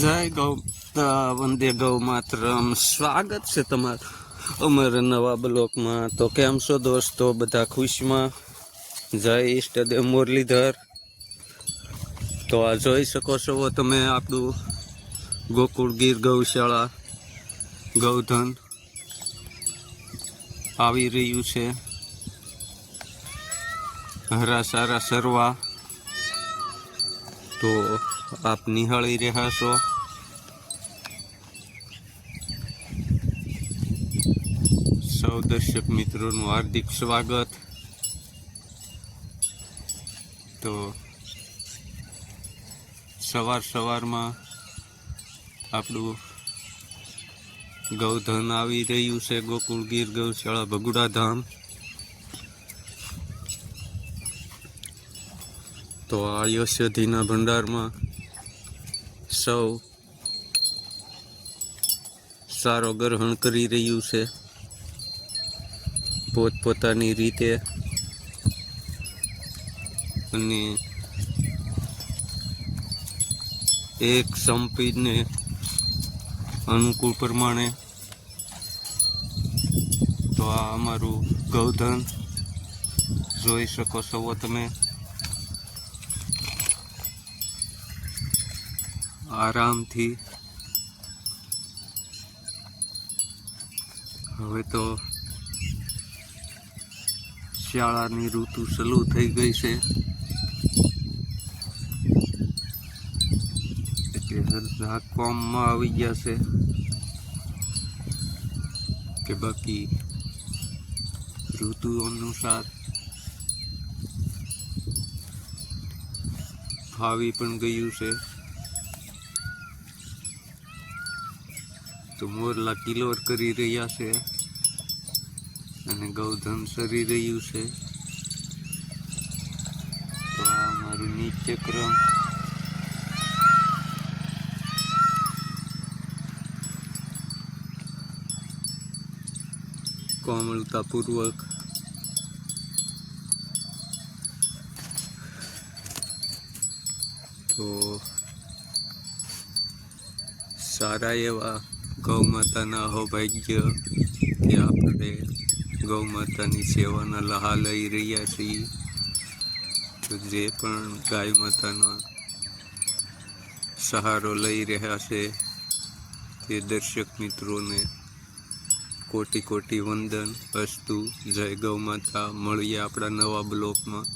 જય ગૌ વંદે ગૌ માતરમ. સ્વાગત છે તમારું અમારા નવા બ્લોકમાં. તો કેમ છો દોસ્તો? બધા ખુશમાં? જય ઈષ્ટદેવ મુરલીધર. તો આ જોઈ શકો છો તમે આપણું ગોકુળ ગીર ગૌશાળા ગૌધન આવી રહ્યું છે. હરા સારા સરવા તો આપ નિહાળી રહ્યા છો. સૌ દર્શક મિત્રોનું હાર્દિક સ્વાગત. તો સવારમાં આપણું ગૌધન આવી રહ્યું છે ગોકુળ ગીર ગૌશાળા ભગુડા ધામ. તો આ યશોધીના ભંડારમાં સૌ સારો ગ્રહણ કરી રહ્યું છે પોતપોતાની રીતે, અને એક સંપીને અનુકૂળ પ્રમાણે. તો આ અમારું ગૌધન જોઈ શકો છો તમે. આરામથી હવે તો શિયાળાની ઋતુ શરૂ થઈ ગઈ છે, એટલે કોમમાં આવી ગયા છે કે બાકી ઋતુ અનુસાર આવી પણ ગયું છે. તો મોરલા કિલોર કરી રહ્યા છે અને ગૌધન સરી રહ્યું છે. તો આ અમારું નિત્યક્રમ. કોમળતાપૂર્વક તો સારા એવા ગૌ માતાના અહોભાગ્ય કે આપણે ગૌ માતાની સેવાના લહા લઈ રહ્યા છીએ. તો જે પણ ગાય માતાનો સહારો લઈ રહ્યા છે તે દર્શક મિત્રોને કોટી કોટી વંદન. અસ્તુ. જય ગૌ માતા. મળીએ આપણા નવા બ્લોકમાં.